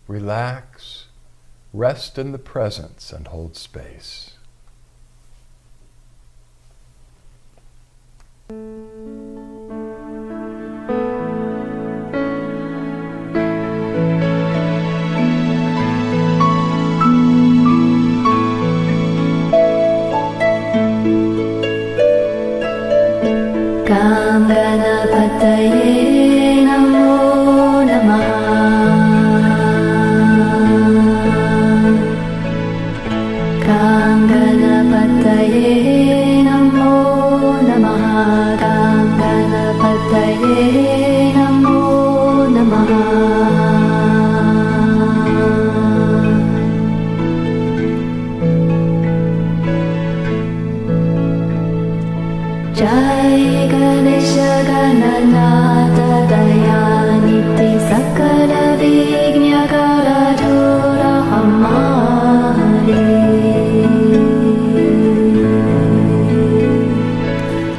Relax, rest in the presence and hold space. Ganapataye Namo Namaha. Ganapataye Namo Namaha. Ganapataye Namo Namaha. Jai Ganesha Gananatha Dayaniti Sakala Vignakara Dura Hamare.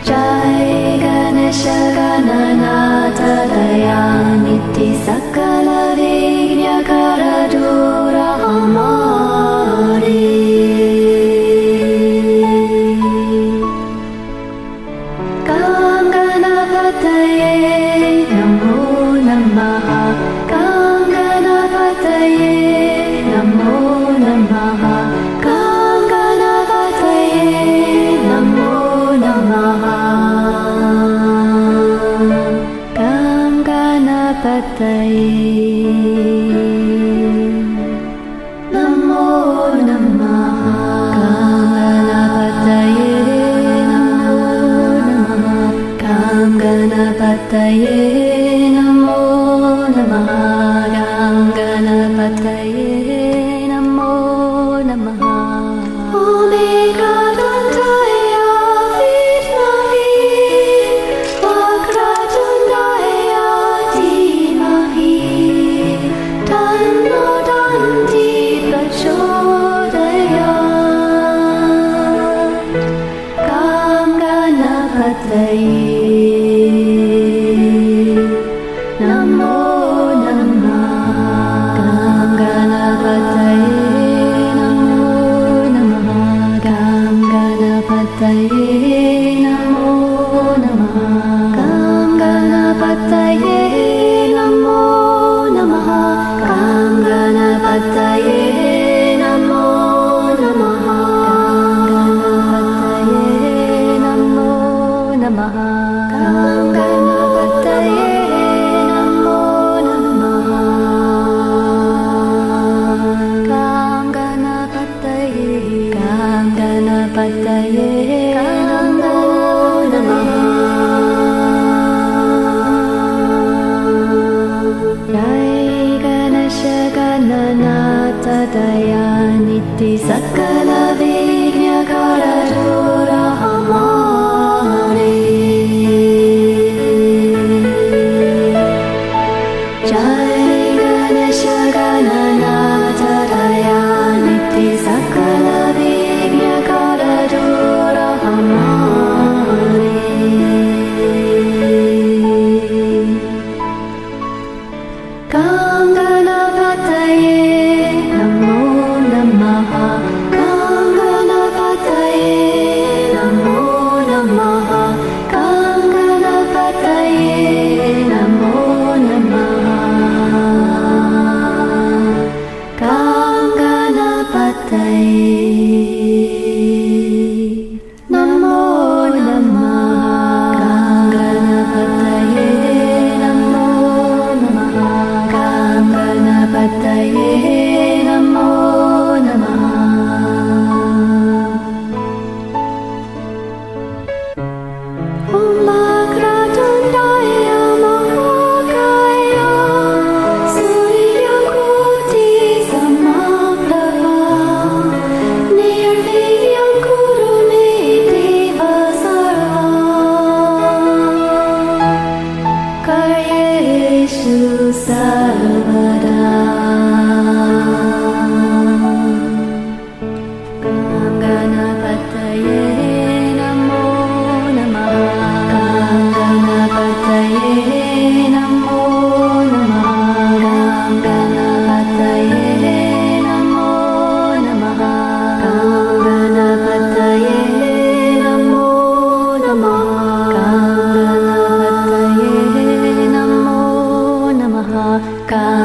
Jai Ganesha Gananatha Dayaniti Sakala Vignakara Dura Hamare. Ganapataye Namo Namaha. Ganapataye Namo Namaha. Ganapataye Namo Namaha. Ganapataye Namo Namaha. Ganapataye Namo Namaha. Ganapataye Namo Namaha. Omega Dantaya Vidmahi Vakratundaya Dhimahi Tanno Danti Prachodayat. Ganapataye Namo Namaha. Ganapataye Namo Namaha. Ganapataye Namo Namaha. Ganapataye Namo Namaha. Ganapataye Namo Namaha. Ganapataye Namo Namaha. Ganapataye Namo Namaha. Ganapataye Namo Namaha. Jai Ganesha Gananatha Dayaniti Sakala Vignakara Dura Hamare. Jai Ganesha Gananatha Dayaniti Sakala Vignakara Dura Hamare. Ganapataye Namo Namaha.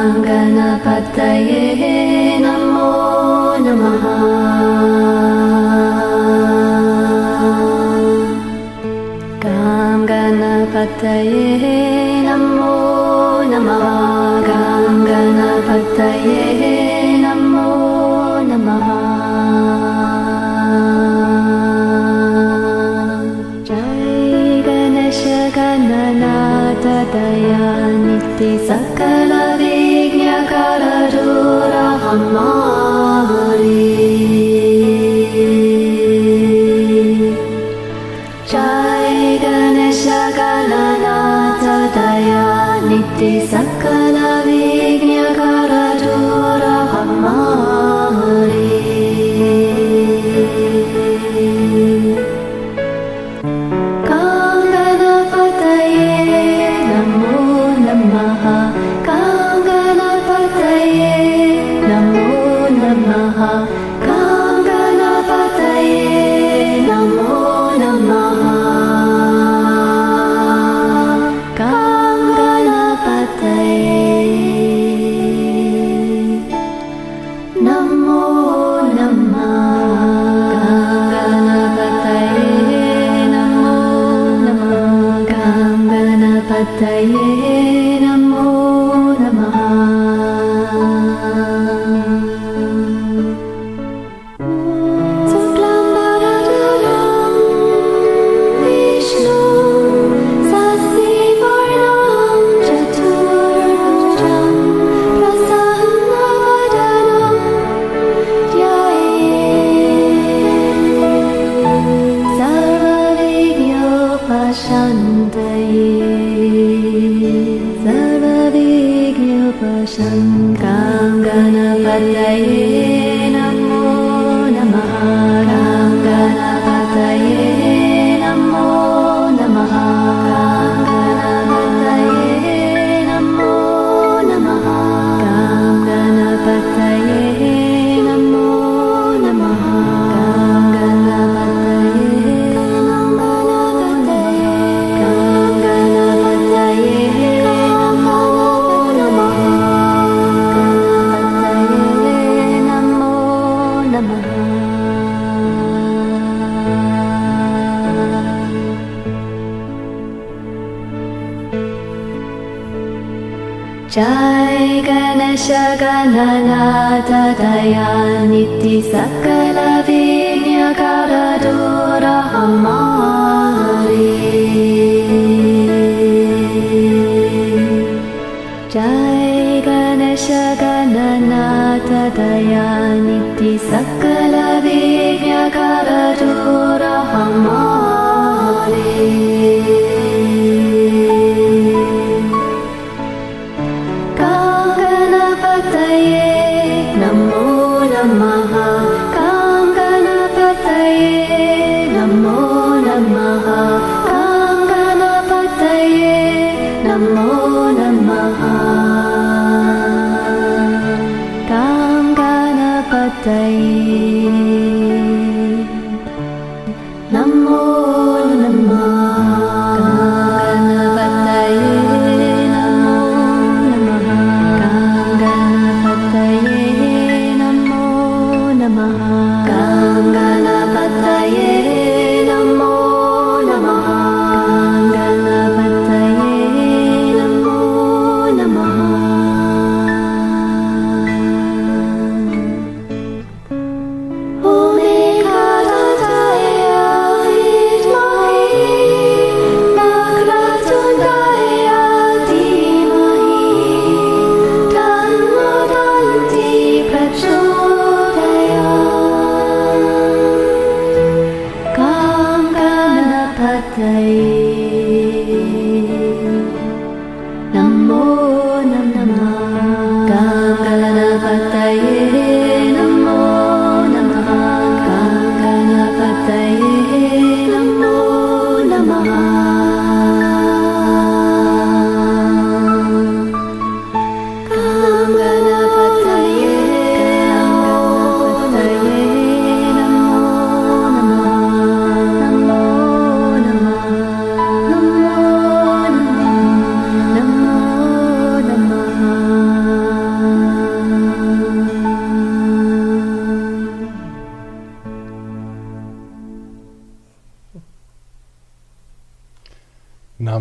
Ganapataye Namo Namaha. Gam Ganapataye Namo Namaha. Gam Ganapataye Namo Namaha. Jai Ganesha Gananata Dayaniti Sakala Karadura Hamari. Jai Ganesha Gananata Dayaniti Sakala Vignya Karadura Hamari. Jai Ganesha Gananata Dayaniti Sakala Vignya Karadura Hamari. Jai Ganesha Gananata Dayaniti Sakala Vignya Karadura Hamari.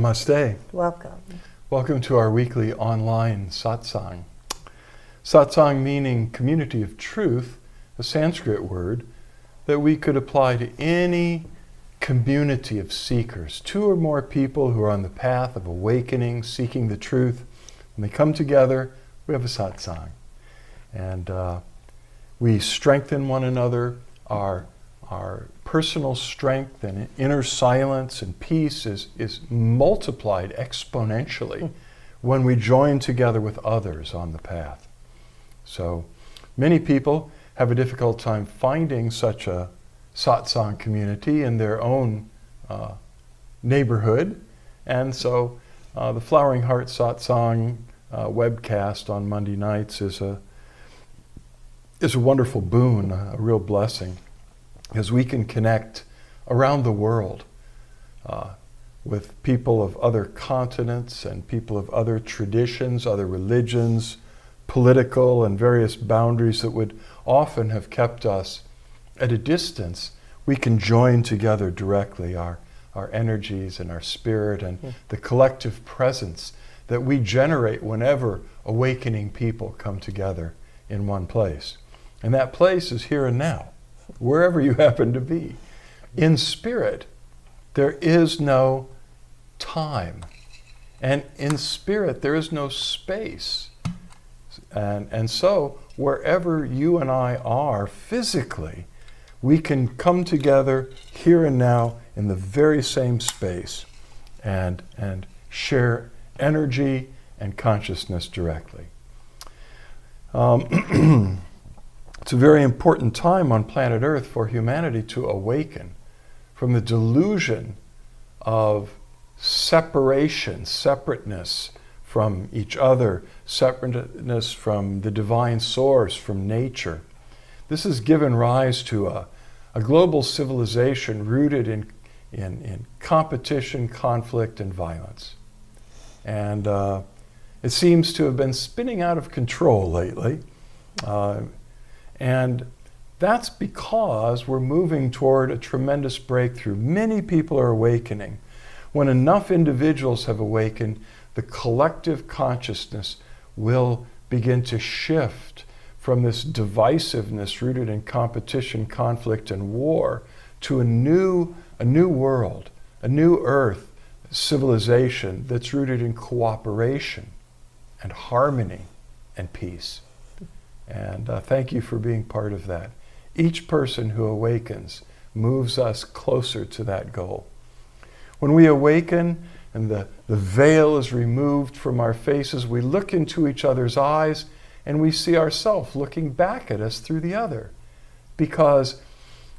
Namaste. Welcome. Welcome to our weekly online satsang. Satsang meaning community of truth, a Sanskrit word that we could apply to any community of seekers. Two or more people who are on the path of awakening, seeking the truth. When they come together, we have a satsang. And we strengthen one another. Our personal strength and inner silence and peace is multiplied exponentially when we join together with others on the path. So many people have a difficult time finding such a satsang community in their own neighborhood. And so the Flowering Heart Satsang webcast on Monday nights is a wonderful boon, a real blessing, because we can connect around the world with people of other continents and people of other traditions, other religions, political and various boundaries that would often have kept us at a distance. We can join together directly our energies and our spirit and the collective presence that we generate whenever awakening people come together in one place. And that place is here and now, wherever you happen to be. In spirit, there is no time. And in spirit, there is no space. And so, wherever you and I are physically, we can come together here and now in the very same space and share energy and consciousness directly. It's a very important time on planet Earth for humanity to awaken from the delusion of separation, separateness from each other, separateness from the divine source, from nature. This has given rise to a global civilization rooted in competition, conflict, and violence. And it seems to have been spinning out of control lately. And that's because we're moving toward a tremendous breakthrough. Many people are awakening. When enough individuals have awakened, the collective consciousness will begin to shift from this divisiveness rooted in competition, conflict, and war to a new world, a new earth, civilization that's rooted in cooperation and harmony and peace. And thank you for being part of that. Each person who awakens moves us closer to that goal. When we awaken and the veil is removed from our faces, we look into each other's eyes and we see ourselves looking back at us through the other. Because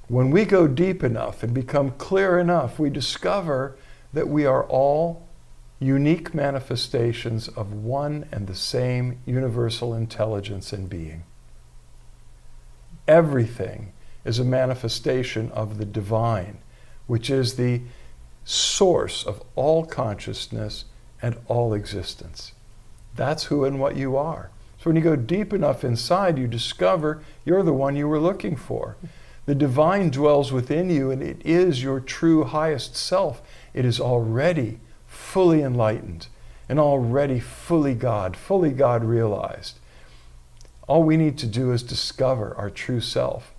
when we go deep enough and become clear enough, we discover that we are all unique manifestations of one and the same universal intelligence and being. Everything is a manifestation of the divine, which is the source of all consciousness and all existence. That's who and what you are. So when you go deep enough inside, you discover you're the one you were looking for. The divine dwells within you, and it is your true highest self. It is already fully enlightened and already fully God realized. All we need to do is discover our true self.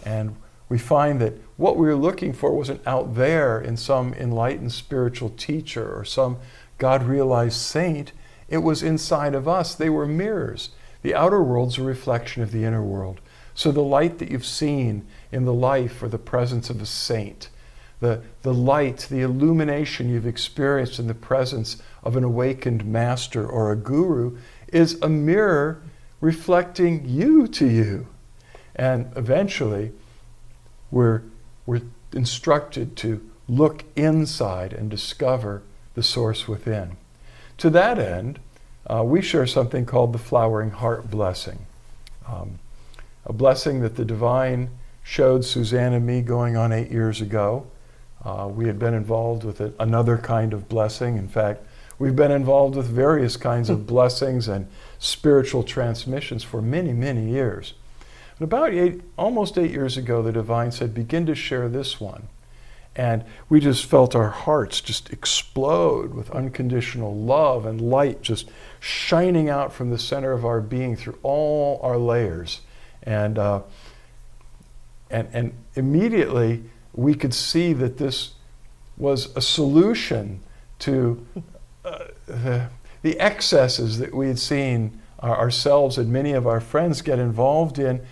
And we find that what we were looking for wasn't out there in some enlightened spiritual teacher or some God-realized saint. It was inside of us. They were mirrors. The outer world's a reflection of the inner world. So the light that you've seen in the life or the presence of a saint, the light, the illumination you've experienced in the presence of an awakened master or a guru is a mirror reflecting you to you. And eventually, we're instructed to look inside and discover the source within. To that end, we share something called the Flowering Heart Blessing. A blessing that the Divine showed Suzanne and me going on 8 years ago. We had been involved with another kind of blessing. In fact, we've been involved with various kinds of blessings and spiritual transmissions for many, many years. But about almost 8 years ago, the Divine said, begin to share this one. And we just felt our hearts just explode with unconditional love and light just shining out from the center of our being through all our layers. And immediately we could see that this was a solution to the excesses that we had seen ourselves and many of our friends get involved in,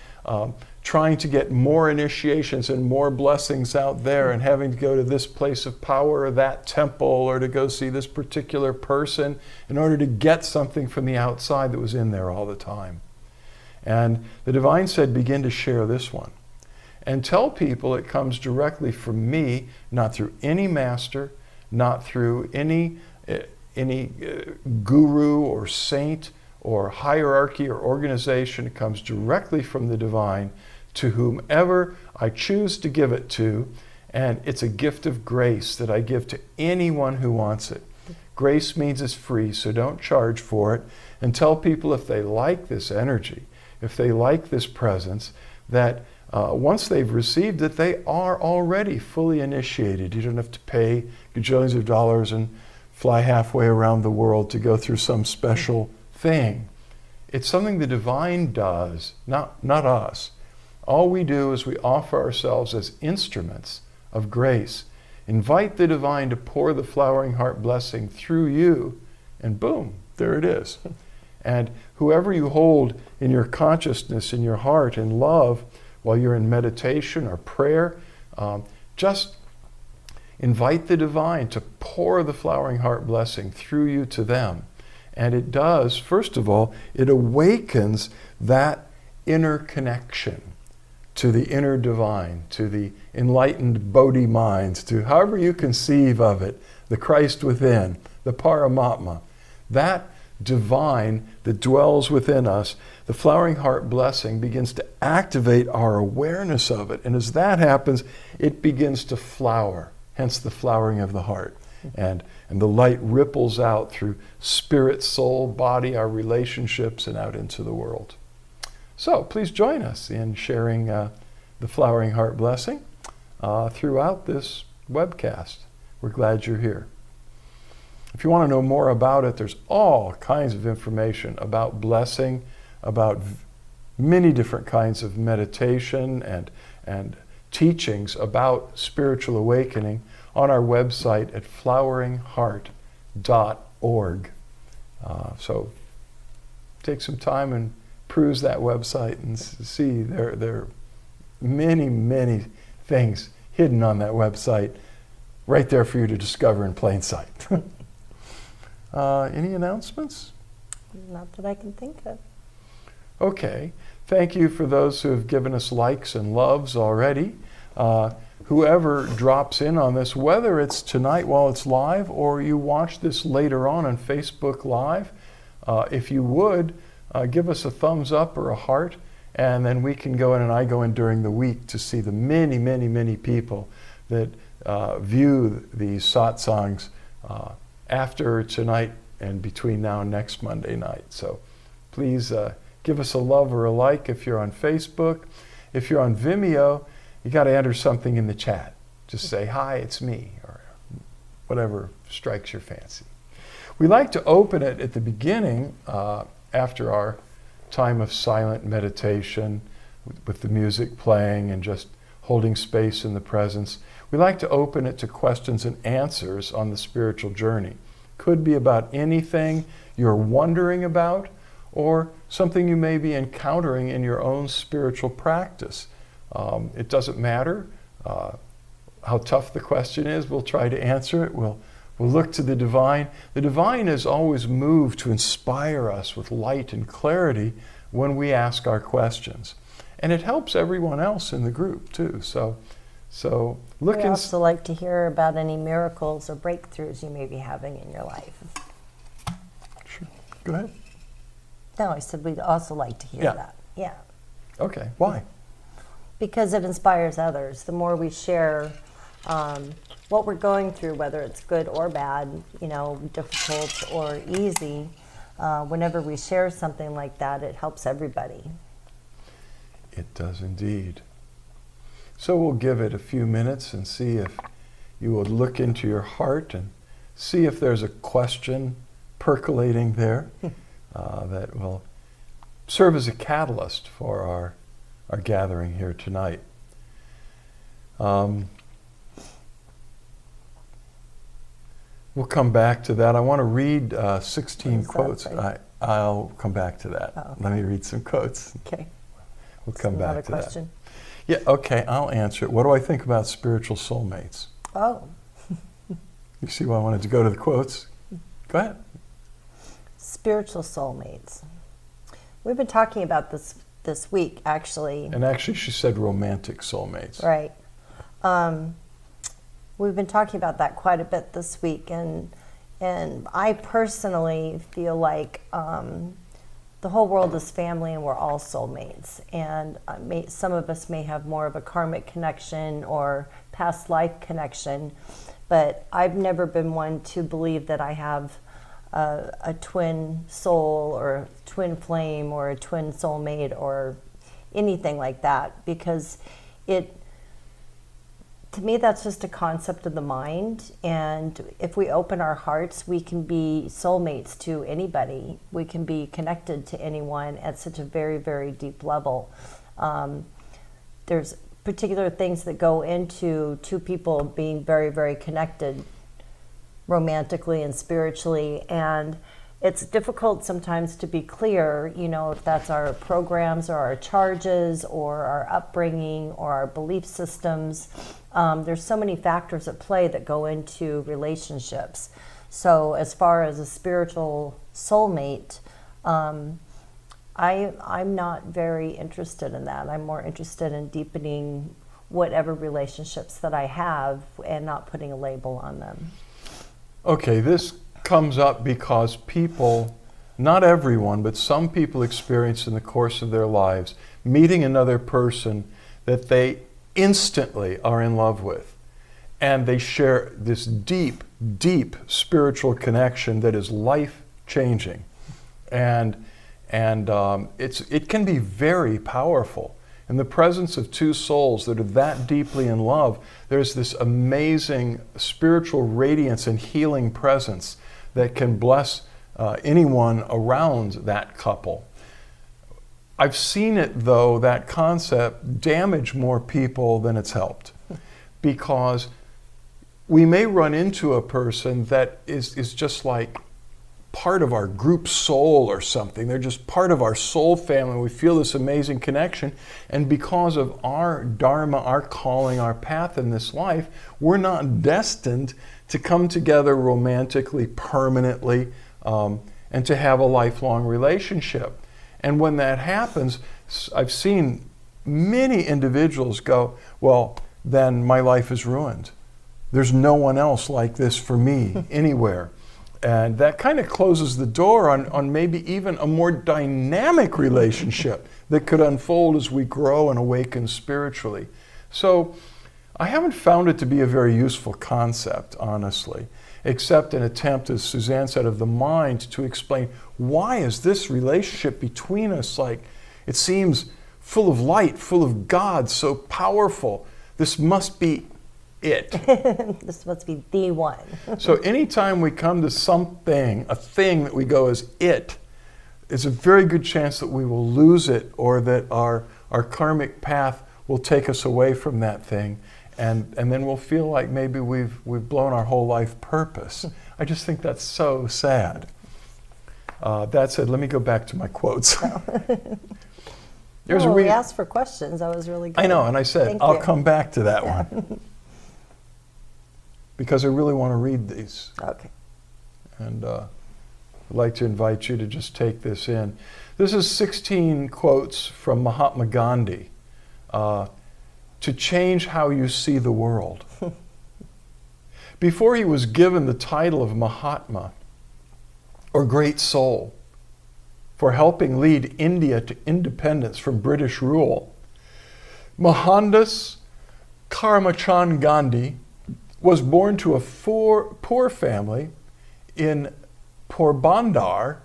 trying to get more initiations and more blessings out there and having to go to this place of power or that temple or to go see this particular person in order to get something from the outside that was in there all the time. And the Divine said, begin to share this one. And tell people it comes directly from me, not through any master, not through any guru or saint or hierarchy or organization. It comes directly from the Divine to whomever I choose to give it to, and it's a gift of grace that I give to anyone who wants it. Grace means it's free, so don't charge for it, and tell people if they like this energy, if they like this presence, that once they've received it, they are already fully initiated. You don't have to pay gajillions of dollars and fly halfway around the world to go through some special thing. It's something the Divine does, not us. All we do is we offer ourselves as instruments of grace. Invite the Divine to pour the flowering heart blessing through you, and boom, there it is. And whoever you hold in your consciousness, in your heart, in love, while you're in meditation or prayer, just invite the Divine to pour the flowering heart blessing through you to them. And it does, first of all, it awakens that inner connection to the inner Divine, to the enlightened Bodhi minds, to however you conceive of it, the Christ within, the Paramatma. That Divine that dwells within us, the flowering heart blessing begins to activate our awareness of it. And as that happens, it begins to flower, hence the flowering of the heart. And the light ripples out through spirit, soul, body, our relationships, and out into the world. So please join us in sharing the flowering heart blessing throughout this webcast. We're glad you're here. If you want to know more about it, there's all kinds of information about blessing, about many different kinds of meditation and teachings about spiritual awakening on our website at floweringheart.org. So take some time and peruse that website and see there are many, many things hidden on that website right there for you to discover in plain sight. Any announcements? Not that I can think of. Okay. Thank you for those who have given us likes and loves already. Whoever drops in on this, whether it's tonight while it's live or you watch this later on Facebook Live, if you would, give us a thumbs up or a heart, and then we can go in, and I go in during the week to see the many, many, many people that view these satsangs after tonight and between now and next Monday night. So please give us a love or a like if you're on Facebook. If you're on Vimeo, you got to enter something in the chat. Just say, hi, it's me, or whatever strikes your fancy. We like to open it at the beginning after our time of silent meditation with the music playing and just holding space in the presence. We like to open it to questions and answers on the spiritual journey. Could be about anything you're wondering about or something you may be encountering in your own spiritual practice. It doesn't matter how tough the question is. We'll try to answer it. We'll look to the Divine. The Divine is always moved to inspire us with light and clarity when we ask our questions. And it helps everyone else in the group too. So look. We also like to hear about any miracles or breakthroughs you may be having in your life. Sure. Go ahead. No, I said we'd also like to hear that. Yeah. Okay. Why? Because it inspires others. The more we share what we're going through, whether it's good or bad, difficult or easy, whenever we share something like that, it helps everybody. It does indeed. So we'll give it a few minutes and see you would look into your heart and see if there's a question percolating there that will serve as a catalyst for our gathering here tonight. We'll come back to that. I want to read 16 quotes. I'll come back to that. Oh, okay. Let me read some quotes. Okay. We'll come back Another to question. that. Yeah, okay, I'll answer it. What do I think about spiritual soulmates? Oh, You see why I wanted to go to the quotes? Go ahead. spiritual soulmates. We've been talking about this week, actually. And actually, she said romantic soulmates. Right. We've been talking about that quite a bit this week, and I personally feel like the whole world is family, and we're all soulmates. And some of us may have more of a karmic connection or past life connection, but I've never been one to believe that I have a twin soul or a twin flame or a twin soulmate or anything like that, because to me, that's just a concept of the mind. And if we open our hearts, we can be soulmates to anybody. We can be connected to anyone at such a very, very deep level. There's particular things that go into two people being very, very connected romantically and spiritually. And it's difficult sometimes to be clear, if that's our programs or our charges or our upbringing or our belief systems. There's so many factors at play that go into relationships. So as far as a spiritual soulmate, I'm not very interested in that. I'm more interested in deepening whatever relationships that I have and not putting a label on them. Okay, this comes up because people, not everyone, but some people experience in the course of their lives meeting another person that they instantly are in love with. And they share this deep, deep spiritual connection that is life-changing. And it can be very powerful. In the presence of two souls that are that deeply in love, there's this amazing spiritual radiance and healing presence that can bless anyone around that couple. I've seen it, though, that concept damage more people than it's helped, because we may run into a person that is just like part of our group soul or something. They're just part of our soul family. We feel this amazing connection, and because of our dharma, our calling, our path in this life, we're not destined to come together romantically, permanently, and to have a lifelong relationship. And when that happens, I've seen many individuals go, well, then my life is ruined. There's no one else like this for me anywhere. And that kind of closes the door on maybe even a more dynamic relationship that could unfold as we grow and awaken spiritually. So I haven't found it to be a very useful concept, honestly, except an attempt, as Suzanne said, of the mind to explain, why is this relationship between us like, it seems full of light, full of God, so powerful. This must be it. This must be the one. So anytime we come to something, a thing that we go as it, it's a very good chance that we will lose it, or that our karmic path will take us away from that thing. And then we'll feel like maybe we've blown our whole life purpose. I just think that's so sad. That said, let me go back to my quotes. We asked for questions. That was really good. I know, and I said, I'll come back to that one. Because I really want to read these. Okay. And I'd like to invite you to just take this in. This is 16 quotes from Mahatma Gandhi. To change how you see the world. Before he was given the title of Mahatma, or Great Soul, for helping lead India to independence from British rule, Mohandas Karamchand Gandhi was born to a poor family in Porbandar,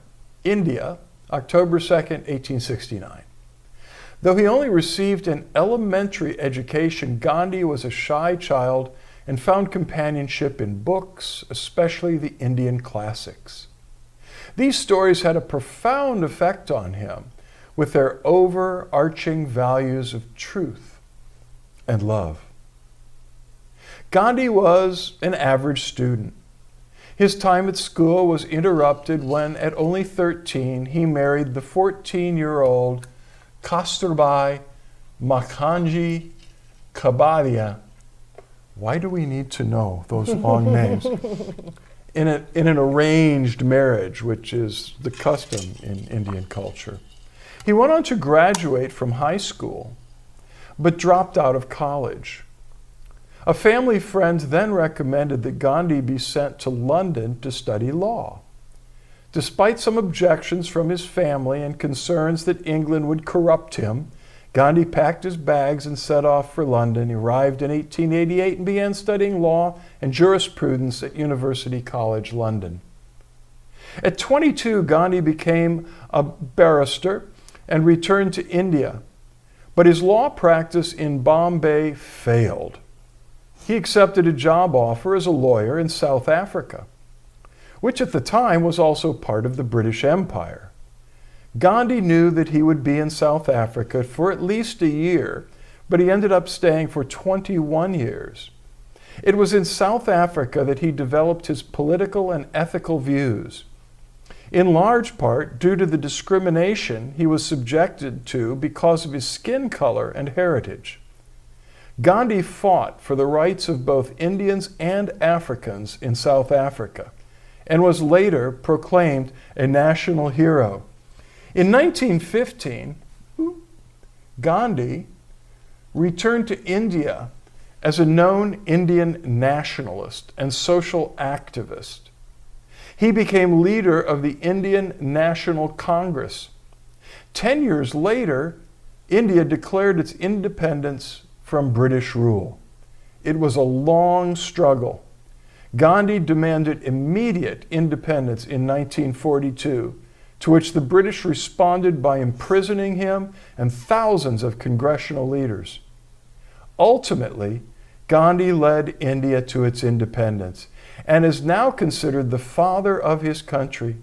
India, October 2nd, 1869. Though he only received an elementary education, Gandhi was a shy child and found companionship in books, especially the Indian classics. These stories had a profound effect on him with their overarching values of truth and love. Gandhi was an average student. His time at school was interrupted when, at only 13, he married the 14-year-old Kasturbai Makhanji Kabadia. Why do we need to know those long names? In an arranged marriage, which is the custom in Indian culture. He went on to graduate from high school, but dropped out of college. A family friend then recommended that Gandhi be sent to London to study law. Despite some objections from his family and concerns that England would corrupt him, Gandhi packed his bags and set off for London. He arrived in 1888 and began studying law and jurisprudence at University College London. At 22, Gandhi became a barrister and returned to India, but his law practice in Bombay failed. He accepted a job offer as a lawyer in South Africa, which at the time was also part of the British Empire. Gandhi knew that he would be in South Africa for at least a year, but he ended up staying for 21 years. It was in South Africa that he developed his political and ethical views, in large part due to the discrimination he was subjected to because of his skin color and heritage. Gandhi fought for the rights of both Indians and Africans in South Africa and was later proclaimed a national hero. In 1915, Gandhi returned to India as a known Indian nationalist and social activist. He became leader of the Indian National Congress. 10 years later, India declared its independence from British rule. It was a long struggle. Gandhi demanded immediate independence in 1942, to which the British responded by imprisoning him and thousands of congressional leaders. Ultimately, Gandhi led India to its independence and is now considered the father of his country.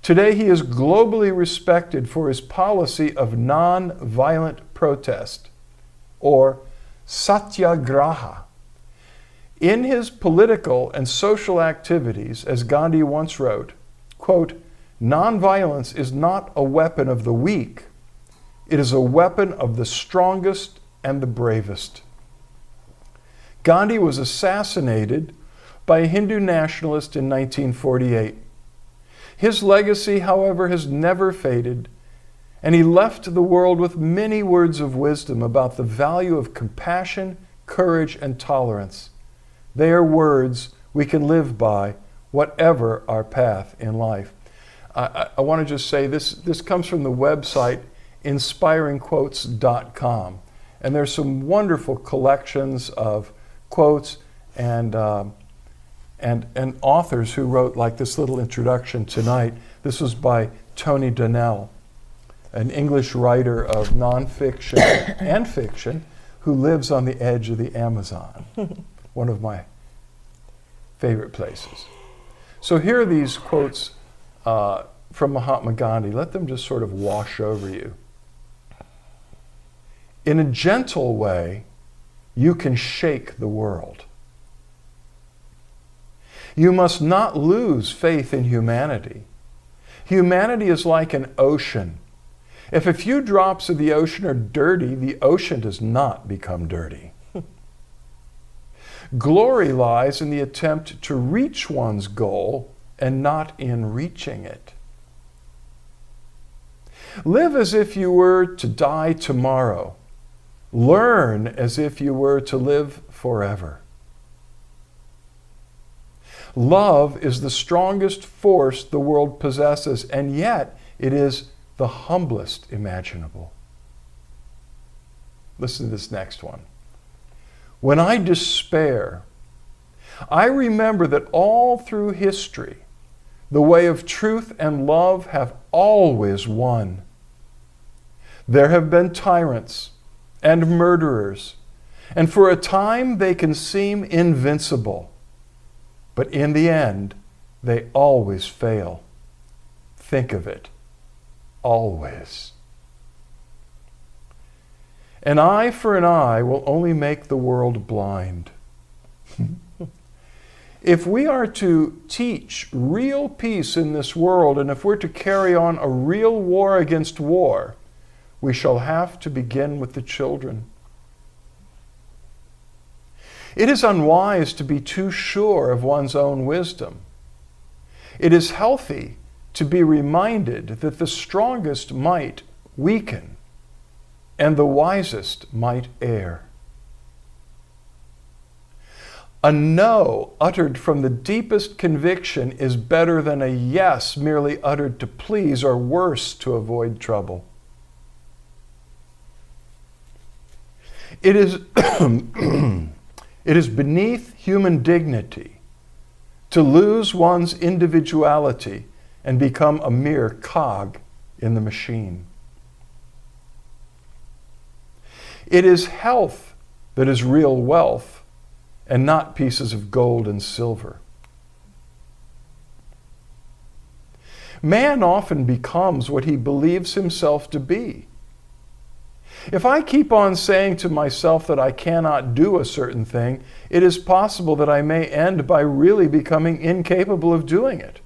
Today, he is globally respected for his policy of non-violent protest, or satyagraha. In his political and social activities, as Gandhi once wrote, quote, "Nonviolence is not a weapon of the weak. It is a weapon of the strongest and the bravest." Gandhi was assassinated by a Hindu nationalist in 1948. His legacy, however, has never faded, and he left the world with many words of wisdom about the value of compassion, courage, and tolerance. They are words we can live by, whatever our path in life. I want to just say this comes from the website inspiringquotes.com, and there's some wonderful collections of quotes and authors who wrote like this little introduction tonight. This was by Tony Donnell, an English writer of nonfiction and fiction who lives on the edge of the Amazon, one of my favorite places. So here are these quotes from Mahatma Gandhi. Let them just sort of wash over you. In a gentle way, you can shake the world. You must not lose faith in humanity. Humanity is like an ocean. If a few drops of the ocean are dirty, the ocean does not become dirty. Glory lies in the attempt to reach one's goal and not in reaching it. Live as if you were to die tomorrow. Learn as if you were to live forever. Love is the strongest force the world possesses, and yet it is the humblest imaginable. Listen to this next one. When I despair, I remember that all through history, the way of truth and love have always won. There have been tyrants and murderers, And for a time they can seem invincible, but in the end, they always fail. Think of it. Always. An eye for an eye will only make the world blind. If we are to teach real peace in this world, and if we're to carry on a real war against war, we shall have to begin with the children. It is unwise to be too sure of one's own wisdom. It is healthy to be reminded that the strongest might weaken and the wisest might err. A no uttered from the deepest conviction is better than a yes merely uttered to please, or worse, to avoid trouble. It is, it is beneath human dignity to lose one's individuality and become a mere cog in the machine. It is health that is real wealth, and not pieces of gold and silver. Man often becomes what he believes himself to be. If I keep on saying to myself that I cannot do a certain thing, it is possible that I may end by really becoming incapable of doing it.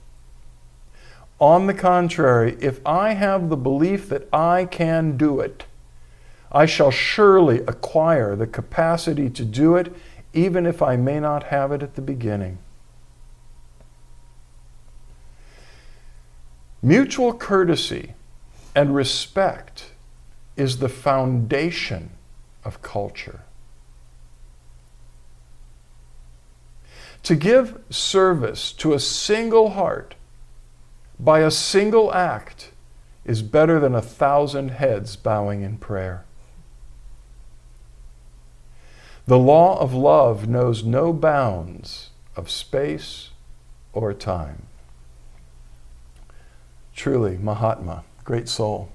On the contrary, if I have the belief that I can do it, I shall surely acquire the capacity to do it, even if I may not have it at the beginning. Mutual courtesy and respect is the foundation of culture. To give service to a single heart by a single act is better than 1,000 heads bowing in prayer. The law of love knows no bounds of space or time. Truly, Mahatma, great soul.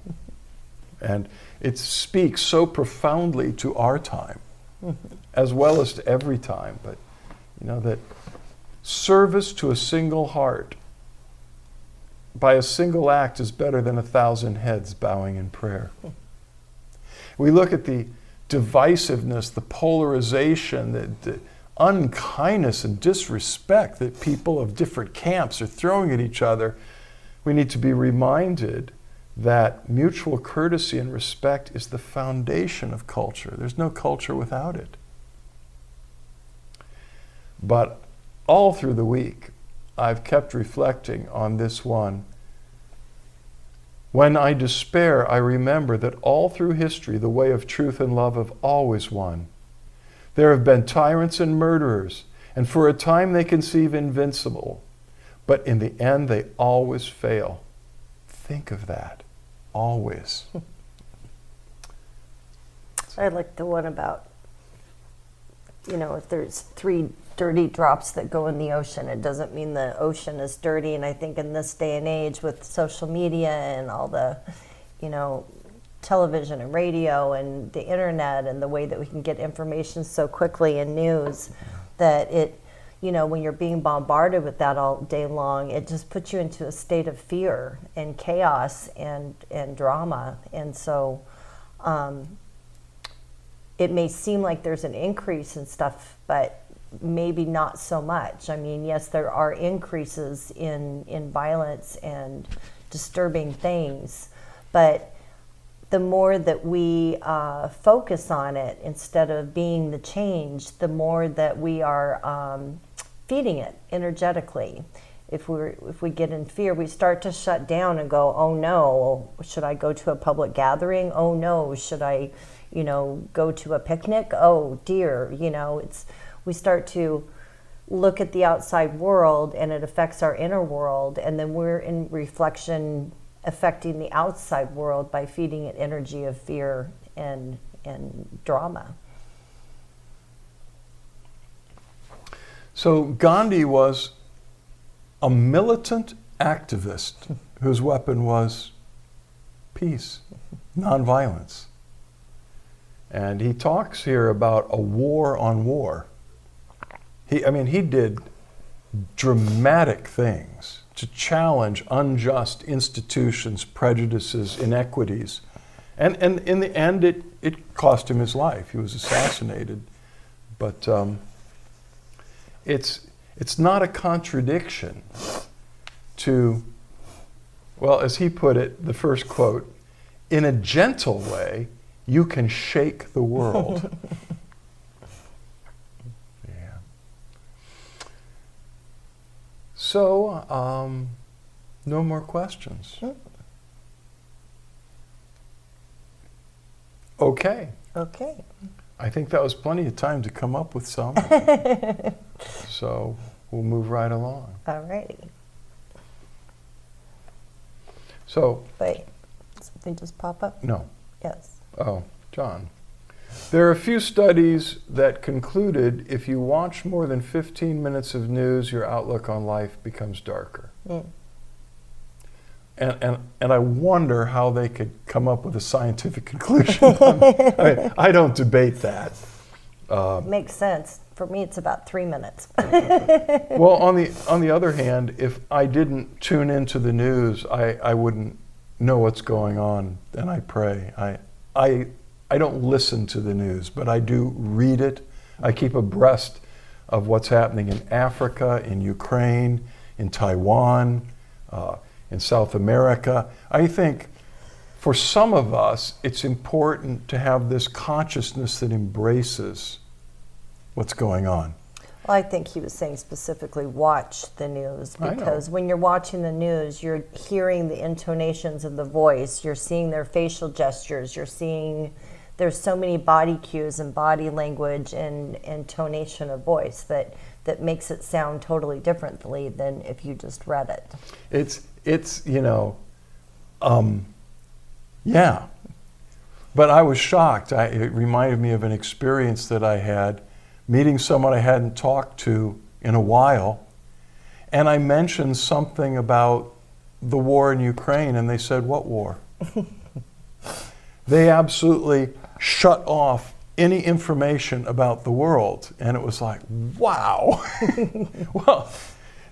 And it speaks so profoundly to our time, as well as to every time. But you know that service to a single heart by a single act is better than 1,000 heads bowing in prayer. We look at the divisiveness, the polarization, the unkindness and disrespect that people of different camps are throwing at each other. We need to be reminded that mutual courtesy and respect is the foundation of culture. There's no culture without it. But all through the week, I've kept reflecting on this one. When I despair, I remember that all through history, the way of truth and love have always won. There have been tyrants and murderers, and for a time they can seem invincible, but in the end they always fail. Think of that. Always. I like the one about, if there's 3 dirty drops that go in the ocean, it doesn't mean the ocean is dirty. And I think in this day and age with social media and all the, television and radio and the internet and the way that we can get information so quickly and news, that it, when you're being bombarded with that all day long, it just puts you into a state of fear and chaos and drama. And so it may seem like there's an increase in stuff, but maybe not so much. I mean, yes, there are increases in violence and disturbing things, but the more that we focus on it instead of being the change, the more that we are feeding it energetically. If we get in fear, we start to shut down and go, oh no, should I go to a public gathering? Oh no, should I, go to a picnic? Oh dear, we start to look at the outside world and it affects our inner world, and then we're in reflection affecting the outside world by feeding it energy of fear and drama. So Gandhi was a militant activist whose weapon was peace, nonviolence. And he talks here about a war on war. He did dramatic things to challenge unjust institutions, prejudices, inequities. And in the end, it cost him his life. He was assassinated. But it's not a contradiction to, well, as he put it, the first quote, in a gentle way, you can shake the world. Yeah. So, no more questions. Okay. Okay. I think that was plenty of time to come up with some. So we'll move right along. All righty. So, Wait, something just pop up? no. Yes. Oh, John. There are a few studies that concluded if you watch more than 15 minutes of news, your outlook on life becomes darker. Mm. And I wonder how they could come up with a scientific conclusion. I don't debate that. Makes sense. For me, it's about 3 minutes. Well, on the other hand, if I didn't tune into the news, I wouldn't know what's going on, and I pray. I don't listen to the news, but I do read it. I keep abreast of what's happening in Africa, in Ukraine, in Taiwan, in South America. I think for some of us, it's important to have this consciousness that embraces what's going on. Well, I think he was saying specifically watch the news, I know. because when you're watching the news, you're hearing the intonations of the voice, you're seeing their facial gestures, you're seeing there's so many body cues and body language and intonation of voice that makes it sound totally differently than if you just read it. It's yeah. But I was shocked. It reminded me of an experience that I had meeting someone I hadn't talked to in a while. And I mentioned something about the war in Ukraine, and they said, "What war?" They absolutely shut off any information about the world. And it was like, wow. Well,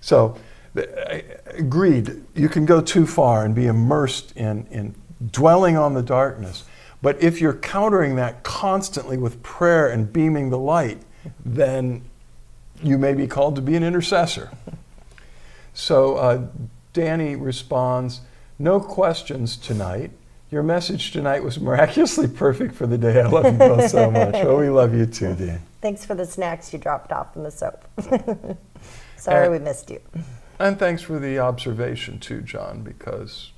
so I agreed, you can go too far and be immersed in dwelling on the darkness. But if you're countering that constantly with prayer and beaming the light, then you may be called to be an intercessor. So Danny responds, "No questions tonight. Your message tonight was miraculously perfect for the day. I love you both so much." Oh, we love you too, Dan. Thanks for the snacks you dropped off in the soap. Sorry we missed you. And thanks for the observation too, John, because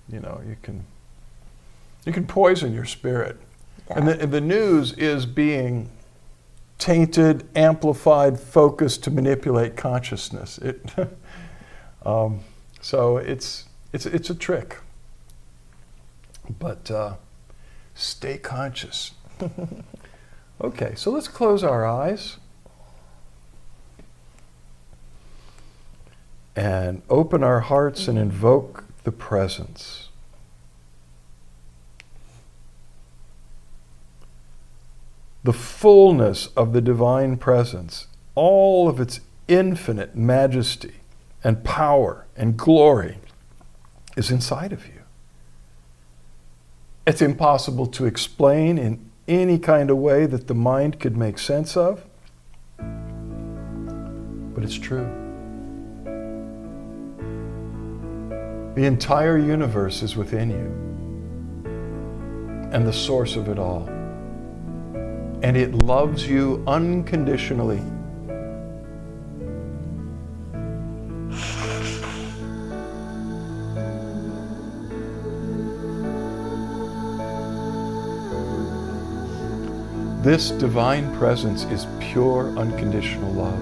you can poison your spirit. Yeah. And the news is being tainted, amplified, focused to manipulate consciousness. So it's a trick. But stay conscious. Okay, so let's close our eyes and open our hearts and invoke the presence. The fullness of the divine presence, all of its infinite majesty and power and glory is inside of you. It's impossible to explain in any kind of way that the mind could make sense of, but it's true. The entire universe is within you and the source of it all. And it loves you unconditionally. This divine presence is pure, unconditional love.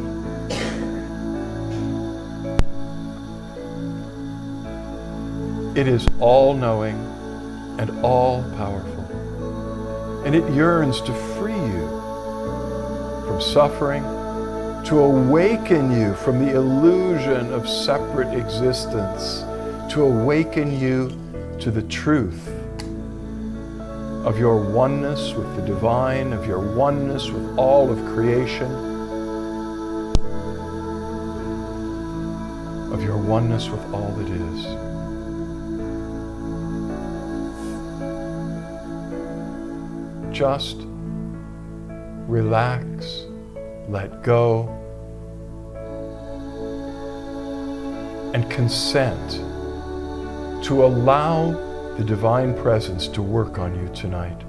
It is all-knowing and all-powerful. And it yearns to free you from suffering, to awaken you from the illusion of separate existence, to awaken you to the truth of your oneness with the divine, of your oneness with all of creation, of your oneness with all that is. Just relax, let go, and consent to allow the divine presence to work on you tonight.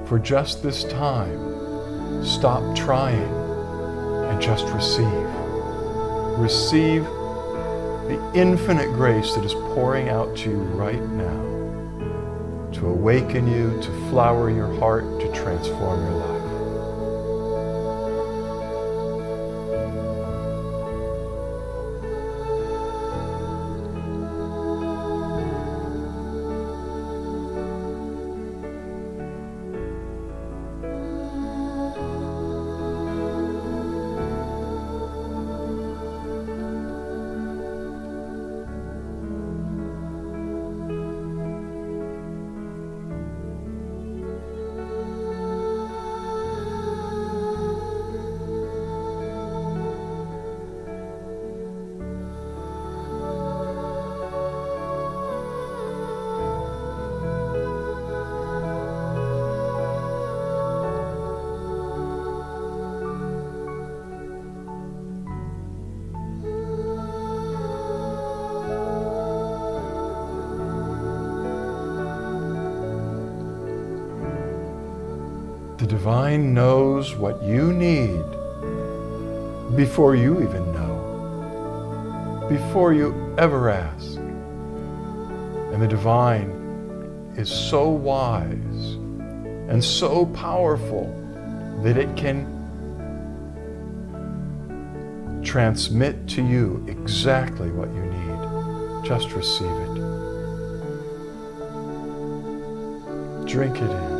For just this time, stop trying and just receive. Receive the infinite grace that is pouring out to you right now to awaken you, to flower your heart, to transform your life. The divine knows what you need before you even know, before you ever ask. And the divine is so wise and so powerful that it can transmit to you exactly what you need. Just receive it. Drink it in.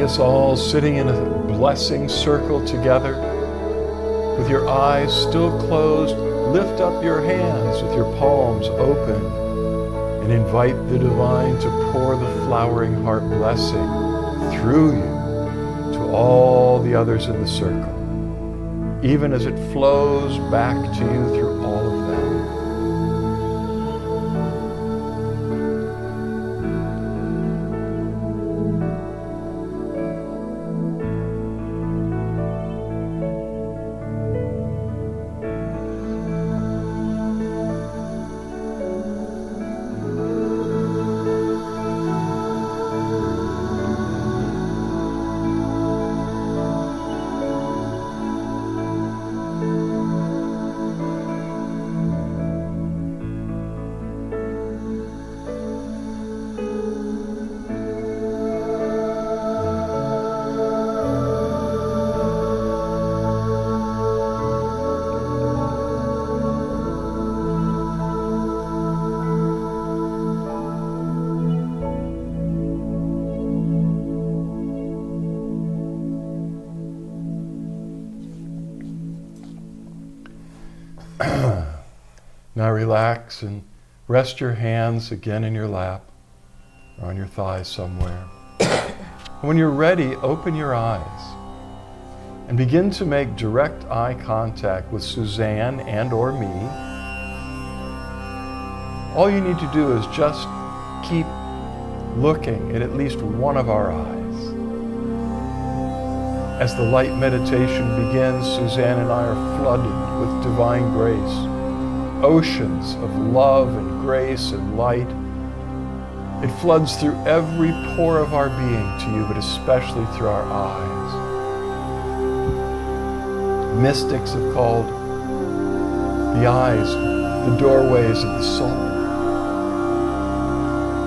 us all sitting in a blessing circle together. With your eyes still closed, lift up your hands with your palms open and invite the divine to pour the flowering heart blessing through you to all the others in the circle, even as it flows back to you through all of them. Now relax and rest your hands again in your lap or on your thighs somewhere. When you're ready, open your eyes and begin to make direct eye contact with Suzanne and or me. All you need to do is just keep looking at least one of our eyes. As the light meditation begins, Suzanne and I are flooded with divine grace, oceans of love and grace and light. It floods through every pore of our being to you, but especially through our eyes. Mystics have called the eyes the doorways of the soul.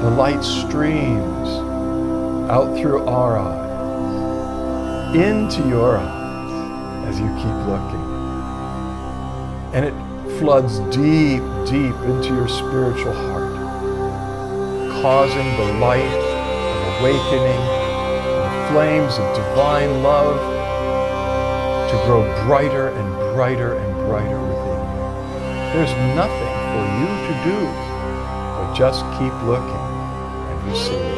The light streams out through our eyes, into your eyes as you keep looking. And it floods deep, deep into your spiritual heart, causing the light of awakening, the flames of divine love to grow brighter and brighter and brighter within you. There's nothing for you to do but just keep looking and receive.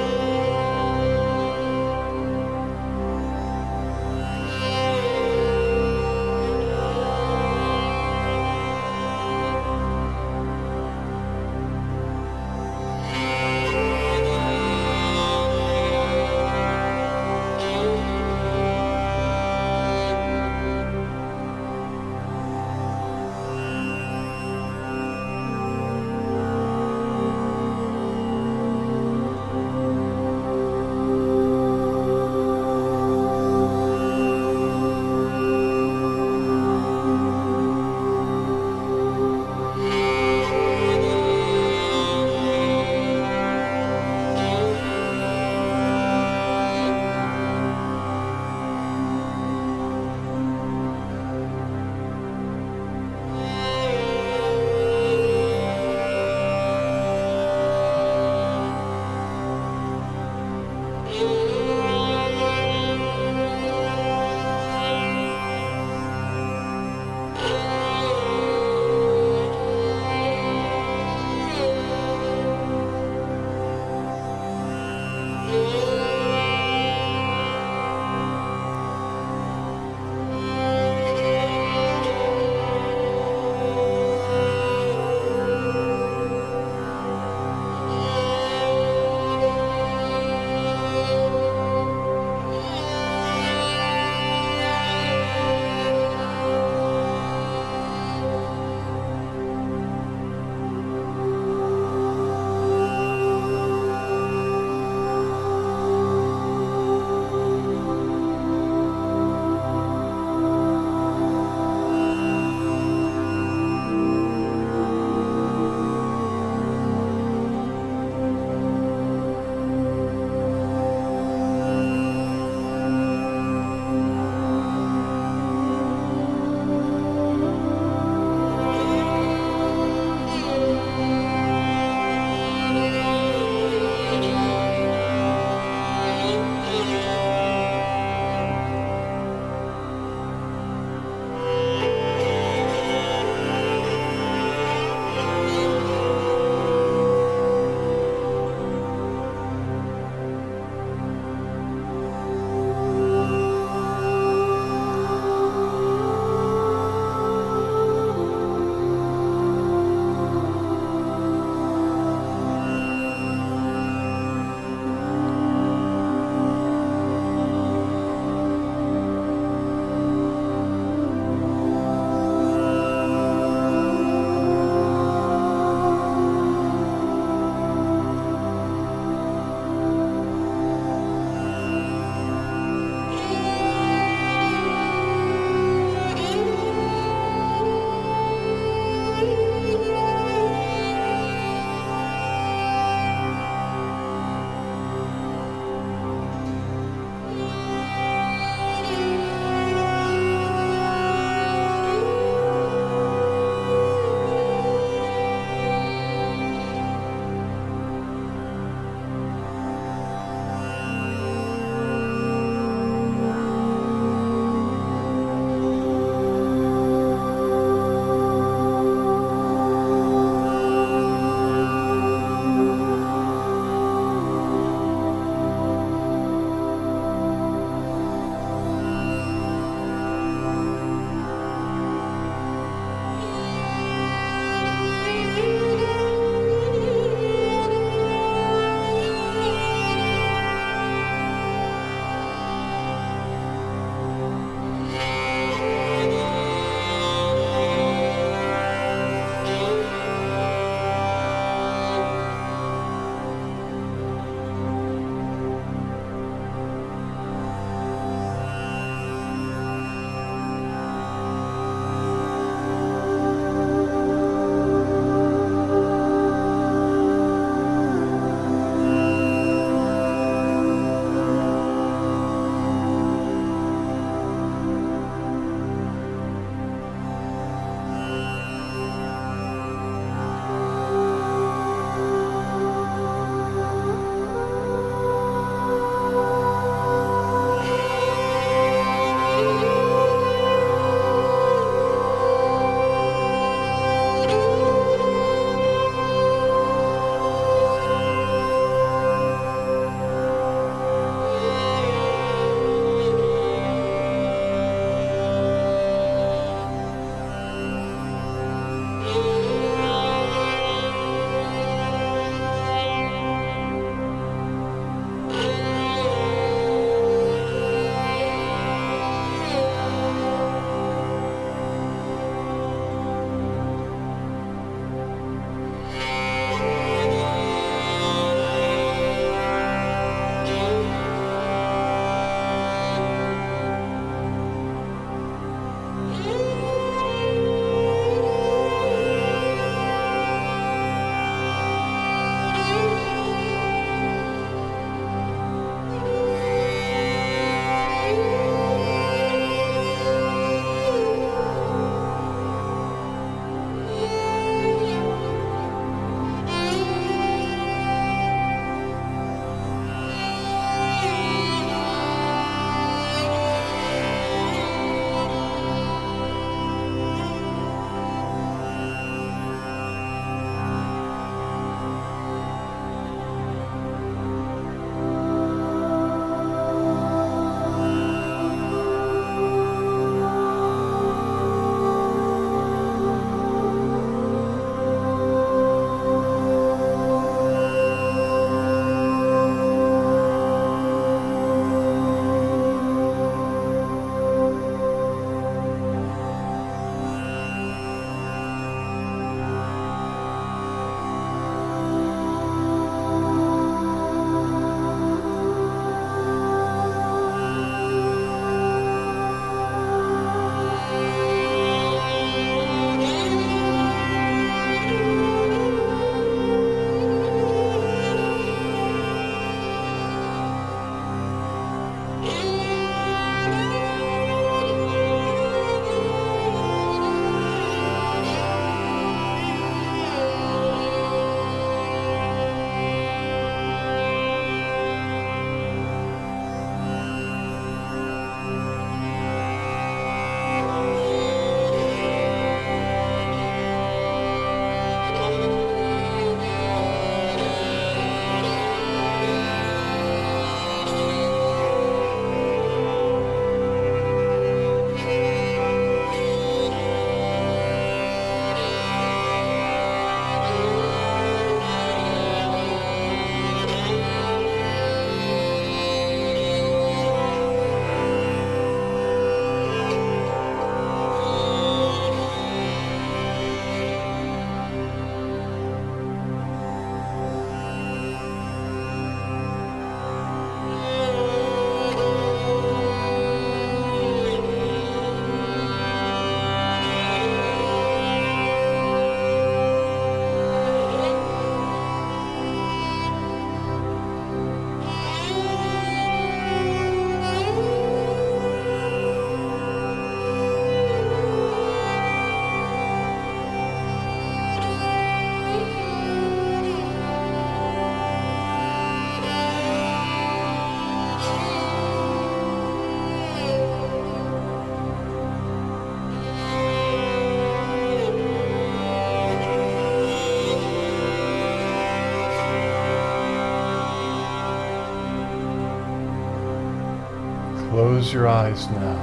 Close your eyes now.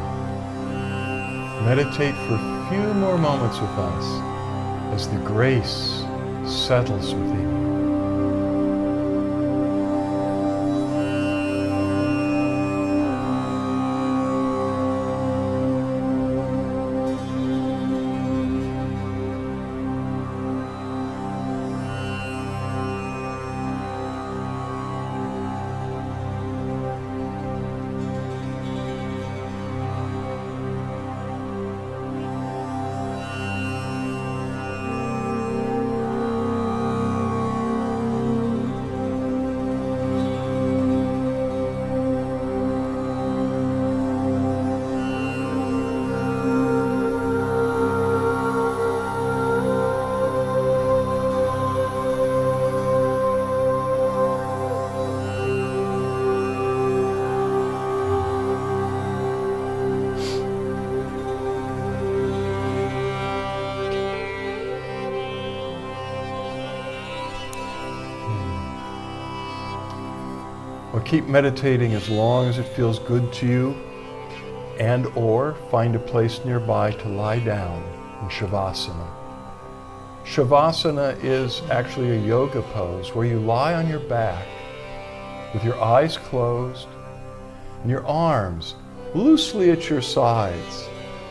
Meditate for a few more moments with us as the grace settles within you. Or keep meditating as long as it feels good to you, and or find a place nearby to lie down in Shavasana. Shavasana is actually a yoga pose where you lie on your back with your eyes closed and your arms loosely at your sides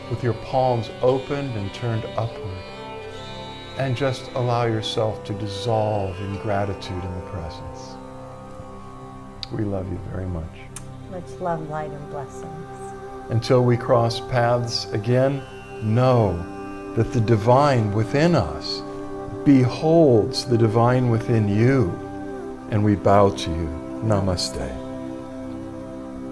with your palms opened and turned upward. And just allow yourself to dissolve in gratitude in the presence. We love you very much. Much love, light, and blessings. Until we cross paths again, know that the divine within us beholds the divine within you, and we bow to you. Namaste.